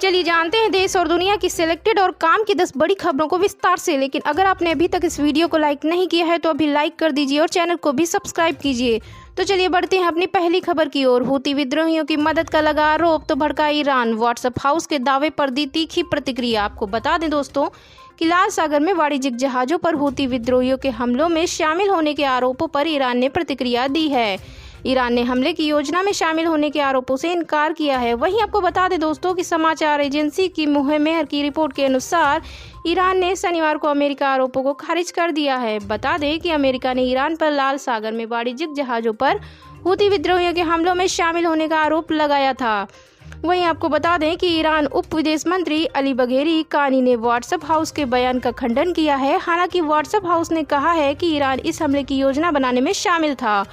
चलिए जानते हैं देश और दुनिया की सिलेक्टेड और काम की 10 बड़ी खबरों को विस्तार से। लेकिन अगर आपने अभी तक इस वीडियो को लाइक नहीं किया है तो अभी लाइक कर दीजिए और चैनल को भी सब्सक्राइब कीजिए। तो चलिए बढ़ते हैं अपनी पहली खबर की ओर। हूती विद्रोहियों की मदद का लगा आरोप तो भड़का ईरान। व्हाट्सएप हाउस के दावे पर दी तीखी प्रतिक्रिया। आपको बता दें दोस्तों कि लाल सागर में वाणिज्यिक जहाजों पर हूती विद्रोहियों के हमलों में शामिल होने के आरोपों पर ईरान ने प्रतिक्रिया दी है। ईरान ने हमले की योजना में शामिल होने के आरोपों से इनकार किया है। वहीं आपको बता दें दोस्तों कि समाचार एजेंसी की मुहमेर की रिपोर्ट के अनुसार ईरान ने शनिवार को अमेरिका आरोपों को खारिज कर दिया है। बता दें कि अमेरिका ने ईरान पर लाल सागर में वाणिज्यिक जहाजों पर हूती विद्रोहियों के हमलों में शामिल होने का आरोप लगाया था। वहीं आपको बता दें कि ईरान उप विदेश मंत्री अली बघेरी कानी ने व्हाट्सएप हाउस के बयान का खंडन किया है। हालांकि व्हाट्सएप हाउस ने कहा है कि ईरान इस हमले की योजना बनाने में शामिल था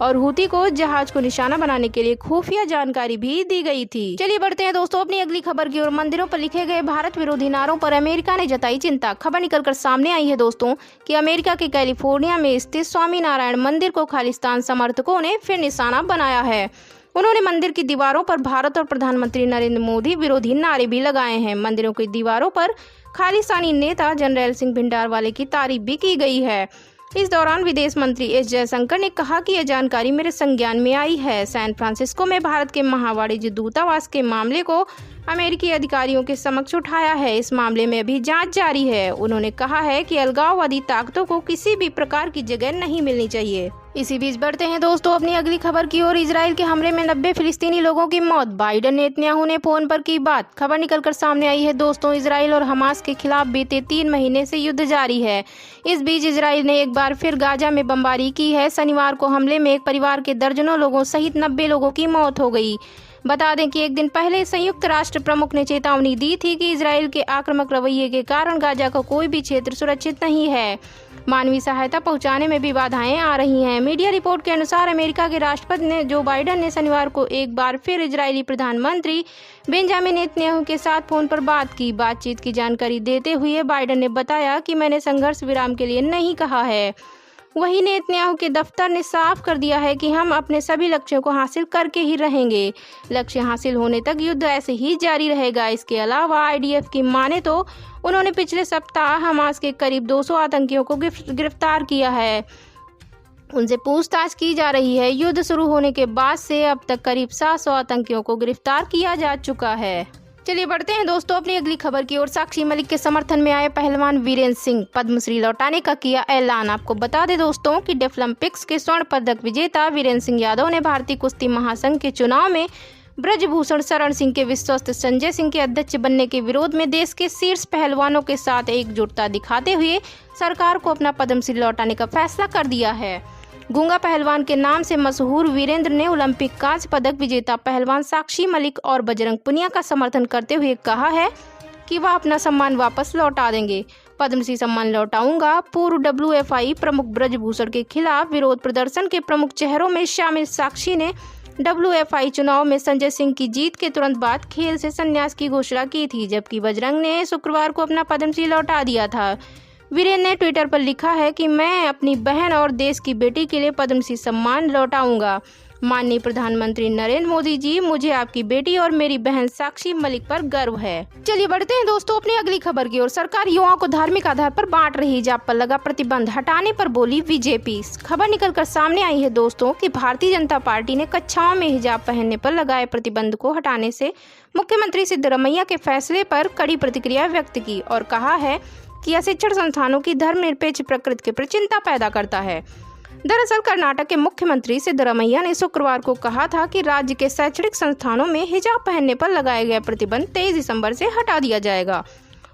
और हूती को जहाज को निशाना बनाने के लिए खुफिया जानकारी भी दी गई थी। चलिए बढ़ते हैं दोस्तों अपनी अगली खबर की ओर। मंदिरों पर लिखे गए भारत विरोधी नारों पर अमेरिका ने जताई चिंता। खबर निकलकर सामने आई है दोस्तों कि अमेरिका के कैलिफोर्निया में स्थित स्वामी नारायण मंदिर को खालिस्तान समर्थकों ने फिर निशाना बनाया है। उन्होंने मंदिर की दीवारों पर भारत और प्रधानमंत्री नरेंद्र मोदी विरोधी नारे भी लगाए हैं। मंदिरों की दीवारों पर खालिस्तानी नेता जनरल सिंह भिंडरावाले की तारीफ भी की गई है। इस दौरान विदेश मंत्री एस जयशंकर ने कहा कि यह जानकारी मेरे संज्ञान में आई है। सैन फ्रांसिस्को में भारत के महावाणिज्य दूतावास के मामले को अमेरिकी अधिकारियों के समक्ष उठाया है। इस मामले में अभी जांच जारी है। उन्होंने कहा है कि अलगाववादी ताकतों को किसी भी प्रकार की जगह नहीं मिलनी चाहिए। इसी बीच बढ़ते हैं दोस्तों अपनी अगली खबर की ओर। इजराइल के हमले में 90 फिलिस्तीनी लोगों की मौत। बाइडेन नेतन्याहू ने फोन पर की बात। खबर निकलकर सामने आई है दोस्तों इजराइल और हमास के खिलाफ बीते 3 महीने से युद्ध जारी है। इस बीच इजराइल ने एक बार फिर गाजा में बमबारी की है। शनिवार को हमले में एक परिवार के दर्जनों लोगों सहित 90 लोगों की मौत हो गई। बता दें कि एक दिन पहले संयुक्त राष्ट्र प्रमुख ने चेतावनी दी थी कि इजराइल के आक्रामक रवैये के कारण गाजा का कोई भी क्षेत्र सुरक्षित नहीं है। मानवीय सहायता पहुंचाने में भी बाधाएं आ रही हैं। मीडिया रिपोर्ट के अनुसार अमेरिका के राष्ट्रपति जो बाइडेन ने शनिवार को एक बार फिर इजरायली प्रधानमंत्री बेंजामिन नेतन्याहू के साथ फोन पर बात की। बातचीत की जानकारी देते हुए बाइडेन ने बताया कि मैंने संघर्ष विराम के लिए नहीं कहा है। वहीं नेतन्याहू के दफ्तर ने साफ कर दिया है कि हम अपने सभी लक्ष्यों को हासिल करके ही रहेंगे। लक्ष्य हासिल होने तक युद्ध ऐसे ही जारी रहेगा। इसके अलावा आईडीएफ की माने तो उन्होंने पिछले सप्ताह हमास के करीब 200 आतंकियों को गिरफ्तार किया है। उनसे पूछताछ की जा रही है। युद्ध शुरू होने के बाद से अब तक करीब 700 आतंकियों को गिरफ्तार किया जा चुका है। चलिए बढ़ते हैं दोस्तों अपनी अगली खबर की ओर। साक्षी मलिक के समर्थन में आए पहलवान वीरेंद्र सिंह पद्मश्री लौटाने का किया ऐलान। आपको बता दें दोस्तों कि डेफलिम्पिक्स के स्वर्ण पदक विजेता वीरेंद्र सिंह यादव ने भारतीय कुश्ती महासंघ के चुनाव में ब्रजभूषण शरण सिंह के विश्वस्त संजय सिंह के अध्यक्ष बनने के विरोध में देश के शीर्ष पहलवानों के साथ एकजुटता दिखाते हुए सरकार को अपना पद्मश्री लौटाने का फैसला कर दिया है। गूंगा पहलवान के नाम से मशहूर वीरेंद्र ने ओलंपिक कांस्य पदक विजेता पहलवान साक्षी मलिक और बजरंग पुनिया का समर्थन करते हुए कहा है कि वह अपना सम्मान वापस लौटा देंगे। पद्मश्री सम्मान लौटाऊंगा। पूर्व WFI प्रमुख ब्रजभूषण के खिलाफ विरोध प्रदर्शन के प्रमुख चेहरों में शामिल साक्षी ने WFI चुनाव में संजय सिंह की जीत के तुरंत बाद खेल से संन्यास की घोषणा की थी, जबकि बजरंग ने शुक्रवार को अपना पद्मश्री लौटा दिया था। वीरेंद्र ने ट्विटर पर लिखा है कि मैं अपनी बहन और देश की बेटी के लिए पद्मश्री सम्मान लौटाऊंगा। माननीय प्रधानमंत्री नरेंद्र मोदी जी, मुझे आपकी बेटी और मेरी बहन साक्षी मलिक पर गर्व है। चलिए बढ़ते हैं दोस्तों अपनी अगली खबर की ओर। सरकार युवाओं को धार्मिक आधार पर बांट रही। हिजाब पर लगा प्रतिबंध हटाने पर बोली बीजेपी। खबर निकलकर सामने आई है दोस्तों कि भारतीय जनता पार्टी ने कक्षाओं में हिजाब पहनने पर लगाए प्रतिबंध को हटाने से मुख्यमंत्री सिद्धरमैया के फैसले पर कड़ी प्रतिक्रिया व्यक्त की और कहा है कि यह शिक्षण संस्थानों की धर्मनिरपेक्ष प्रकृति पर चिंता पैदा करता है। दरअसल कर्नाटक के मुख्यमंत्री सिद्धरमैया ने शुक्रवार को कहा था कि राज्य के शैक्षणिक संस्थानों में हिजाब पहनने पर लगाया गया प्रतिबंध 23 दिसंबर से हटा दिया जाएगा।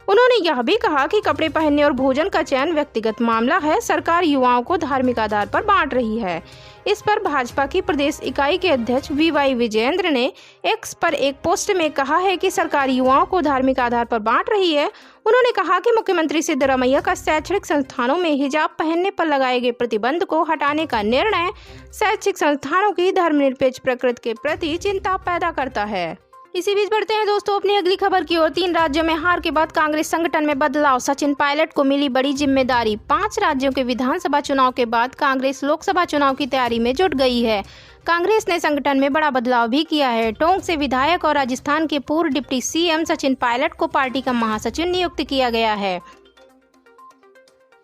उन्होंने यह भी कहा कि कपड़े पहनने और भोजन का चयन व्यक्तिगत मामला है। सरकार युवाओं को धार्मिक आधार पर बांट रही है। इस पर भाजपा की प्रदेश इकाई के अध्यक्ष VY विजयेंद्र ने एक्स पर एक पोस्ट में कहा है कि सरकार युवाओं को धार्मिक आधार पर बांट रही है। उन्होंने कहा कि मुख्यमंत्री सिद्धरमैया का शैक्षणिक संस्थानों में हिजाब पहनने पर लगाए गए प्रतिबंध को हटाने का निर्णय शैक्षिक संस्थानों की धर्मनिरपेक्ष प्रकृति के प्रति चिंता पैदा करता है। इसी बीच बढ़ते हैं दोस्तों अपनी अगली खबर की ओर। 3 राज्यों में हार के बाद कांग्रेस संगठन में बदलाव। सचिन पायलट को मिली बड़ी जिम्मेदारी। 5 राज्यों के विधानसभा चुनाव के बाद कांग्रेस लोकसभा चुनाव की तैयारी में जुट गई है। कांग्रेस ने संगठन में बड़ा बदलाव भी किया है। टोंक से विधायक और राजस्थान के पूर्व डिप्टी सीएम सचिन पायलट को पार्टी का महासचिव नियुक्त किया गया है।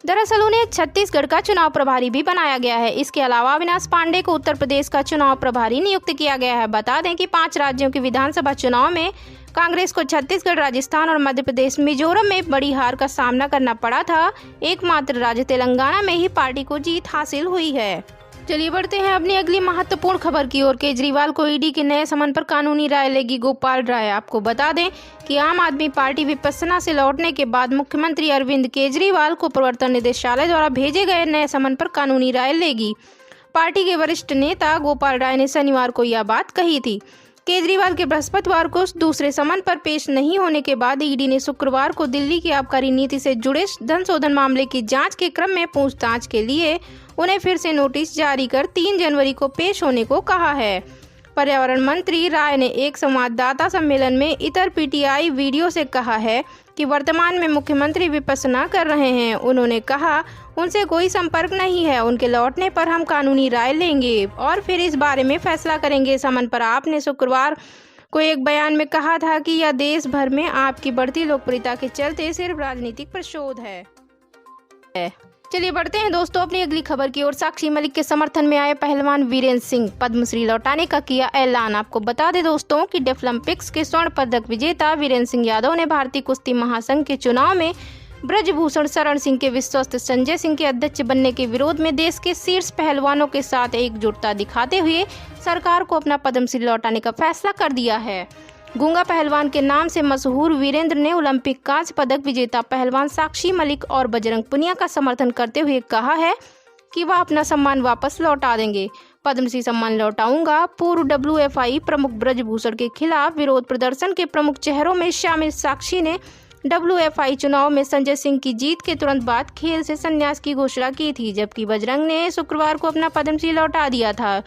दरअसल उन्हें छत्तीसगढ़ का चुनाव प्रभारी भी बनाया गया है। इसके अलावा अविनाश पांडे को उत्तर प्रदेश का चुनाव प्रभारी नियुक्त किया गया है। बता दें कि 5 राज्यों के विधानसभा चुनाव में कांग्रेस को छत्तीसगढ़, राजस्थान और मध्य प्रदेश, मिजोरम में बड़ी हार का सामना करना पड़ा था। एकमात्र राज्य तेलंगाना में ही पार्टी को जीत हासिल हुई है। चलिए बढ़ते हैं अपनी अगली महत्वपूर्ण खबर की ओर। केजरीवाल को ईडी के नए समन पर कानूनी राय लेगी गोपाल राय। आपको बता दें कि आम आदमी पार्टी विपश्यना से लौटने के बाद मुख्यमंत्री अरविंद केजरीवाल को प्रवर्तन निदेशालय द्वारा भेजे गए नए समन पर कानूनी राय लेगी। पार्टी के वरिष्ठ नेता गोपाल राय ने शनिवार को यह बात कही थी। केजरीवाल के बृहस्पतिवार को दूसरे समन पर पेश नहीं होने के बाद ईडी ने शुक्रवार को दिल्ली की आबकारी नीति से जुड़े धन शोधन मामले की जांच के क्रम में पूछताछ के लिए उन्हें फिर से नोटिस जारी कर 3 जनवरी को पेश होने को कहा है। पर्यावरण मंत्री राय ने एक संवाददाता सम्मेलन में इतर पीटीआई वीडियो से कहा है कि वर्तमान में मुख्यमंत्री विपश्यना कर रहे हैं। उन्होंने कहा उनसे कोई संपर्क नहीं है। उनके लौटने पर हम कानूनी राय लेंगे और फिर इस बारे में फैसला करेंगे। समन पर आपने शुक्रवार को एक बयान में कहा था कि यह देश भर में आपकी बढ़ती लोकप्रियता के चलते सिर्फ राजनीतिक प्रशोध है। चलिए बढ़ते हैं दोस्तों अपनी अगली खबर की ओर। साक्षी मलिक के समर्थन में आए पहलवान वीरेंद्र सिंह पद्मश्री लौटाने का किया ऐलान। आपको बता दें दोस्तों कि डेफलिम्पिक्स के स्वर्ण पदक विजेता वीरेंद्र सिंह यादव ने भारतीय कुश्ती महासंघ के चुनाव में ब्रजभूषण शरण सिंह के विश्वस्त संजय सिंह के अध्यक्ष बनने के विरोध में देश के शीर्ष पहलवानों के साथ एकजुटता दिखाते हुए सरकार को अपना पद्मश्री लौटाने का फैसला कर दिया है। गूंगा पहलवान के नाम से मशहूर वीरेंद्र ने ओलंपिक कांस्य पदक विजेता पहलवान साक्षी मलिक और बजरंग पुनिया का समर्थन करते हुए कहा है कि वह अपना सम्मान वापस लौटा देंगे। पद्मश्री सम्मान लौटाऊंगा। पूर्व WFI प्रमुख ब्रजभूषण के खिलाफ विरोध प्रदर्शन के प्रमुख चेहरों में शामिल साक्षी ने WFI चुनाव में संजय सिंह की जीत के तुरंत बाद खेल से संन्यास की घोषणा की थी, जबकि बजरंग ने शुक्रवार को अपना पद्मश्री लौटा दिया था।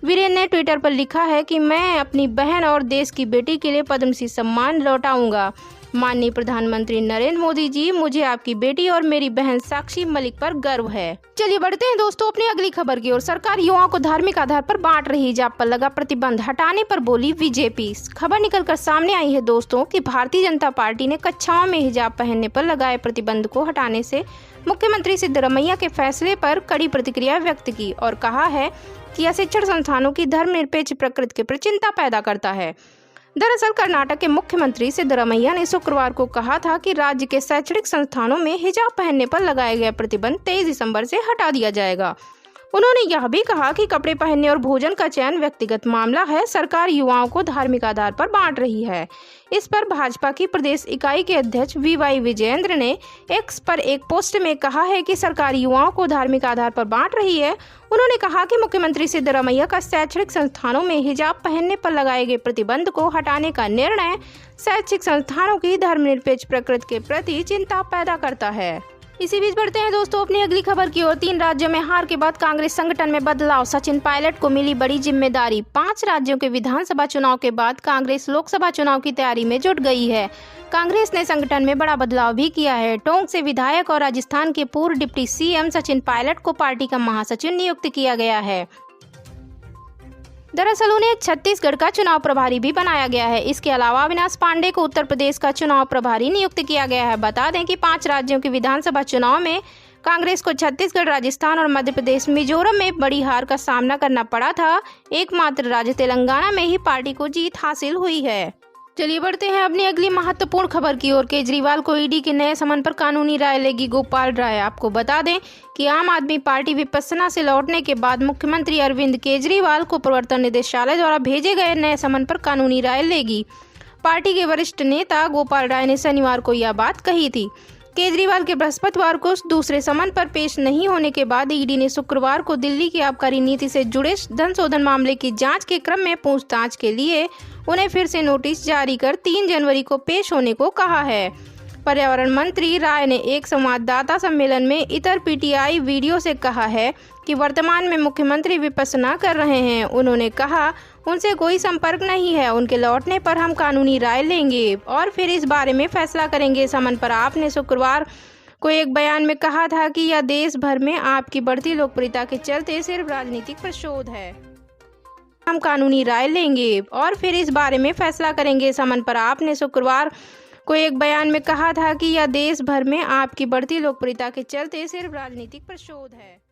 वीरेंद्र ने ट्विटर पर लिखा है कि मैं अपनी बहन और देश की बेटी के लिए पद्मश्री सम्मान लौटाऊंगा। माननीय प्रधानमंत्री नरेंद्र मोदी जी, मुझे आपकी बेटी और मेरी बहन साक्षी मलिक पर गर्व है। चलिए बढ़ते हैं दोस्तों अपनी अगली खबर की ओर। सरकार युवाओं को धार्मिक आधार पर बांट रही, हिजाब पर लगा प्रतिबंध हटाने पर बोली बीजेपी। खबर निकलकर सामने आई है दोस्तों कि भारतीय जनता पार्टी ने कक्षाओं में हिजाब पहनने पर लगाए प्रतिबंध को हटाने से मुख्यमंत्री सिद्धरमैया के फैसले पर कड़ी प्रतिक्रिया व्यक्त की और कहा है कि यह शिक्षण संस्थानों की धर्मनिरपेक्ष प्रकृति के प्रति चिंता पैदा करता है। दरअसल कर्नाटक के मुख्यमंत्री सिद्धरमैया ने शुक्रवार को कहा था कि राज्य के शैक्षणिक संस्थानों में हिजाब पहनने पर लगाए गए प्रतिबंध 23 दिसंबर से हटा दिया जाएगा। उन्होंने यह भी कहा कि कपड़े पहनने और भोजन का चयन व्यक्तिगत मामला है। सरकार युवाओं को धार्मिक आधार पर बांट रही है। इस पर भाजपा की प्रदेश इकाई के अध्यक्ष VY विजयेंद्र ने एक्स पर एक पोस्ट में कहा है कि सरकार युवाओं को धार्मिक आधार पर बांट रही है। उन्होंने कहा कि मुख्यमंत्री सिद्धरमैया का शैक्षणिक संस्थानों में हिजाब पहनने पर लगाए गए प्रतिबंध को हटाने का निर्णय शैक्षिक संस्थानों की धर्मनिरपेक्ष प्रकृति के प्रति चिंता पैदा करता है। इसी बीच बढ़ते हैं दोस्तों अपनी अगली खबर की ओर। 3 राज्यों में हार के बाद कांग्रेस संगठन में बदलाव, सचिन पायलट को मिली बड़ी जिम्मेदारी। 5 राज्यों के विधानसभा चुनाव के बाद कांग्रेस लोकसभा चुनाव की तैयारी में जुट गई है। कांग्रेस ने संगठन में बड़ा बदलाव भी किया है। टोंक से विधायक और राजस्थान के पूर्व डिप्टी सीएम सचिन पायलट को पार्टी का महासचिव नियुक्त किया गया है। दरअसल उन्हें छत्तीसगढ़ का चुनाव प्रभारी भी बनाया गया है। इसके अलावा अविनाश पांडे को उत्तर प्रदेश का चुनाव प्रभारी नियुक्त किया गया है। बता दें कि 5 राज्यों के विधानसभा चुनाव में कांग्रेस को छत्तीसगढ़, राजस्थान और मध्य प्रदेश, मिजोरम में बड़ी हार का सामना करना पड़ा था। एकमात्र राज्य तेलंगाना में ही पार्टी को जीत हासिल हुई है। चलिए बढ़ते हैं अपनी अगली महत्वपूर्ण खबर की ओर। केजरीवाल को ईडी के नए समन पर कानूनी राय लेगी गोपाल राय। आपको बता दें कि आम आदमी पार्टी विपश्यना से लौटने के बाद मुख्यमंत्री अरविंद केजरीवाल को प्रवर्तन निदेशालय द्वारा भेजे गए नए समन पर कानूनी राय लेगी। पार्टी के वरिष्ठ नेता गोपाल राय ने शनिवार को यह बात कही थी। केजरीवाल के बृहस्पतिवार को दूसरे समन पर पेश नहीं होने के बाद ईडी ने शुक्रवार को दिल्ली की आबकारी नीति से जुड़े धन शोधन मामले की जांच के क्रम में पूछताछ के लिए उन्हें फिर से नोटिस जारी कर 3 जनवरी को पेश होने को कहा है। पर्यावरण मंत्री राय ने एक संवाददाता सम्मेलन में इतर पीटीआई वीडियो से कहा है कि वर्तमान में मुख्यमंत्री विपश्यना कर रहे हैं। उन्होंने कहा उनसे कोई संपर्क नहीं है। उनके लौटने पर हम कानूनी राय लेंगे और फिर इस बारे में फैसला करेंगे। समन पर आपने शुक्रवार को एक बयान में कहा था कि यह देश भर में आपकी बढ़ती लोकप्रियता के चलते सिर्फ राजनीतिक प्रशोध है। हम कानूनी राय लेंगे और फिर इस बारे में फैसला करेंगे। समन पराप ने शुक्रवार को एक बयान में कहा था कि यह देश भर में आपकी बढ़ती लोकप्रियता के चलते सिर्फ राजनीतिक प्रतिशोध है।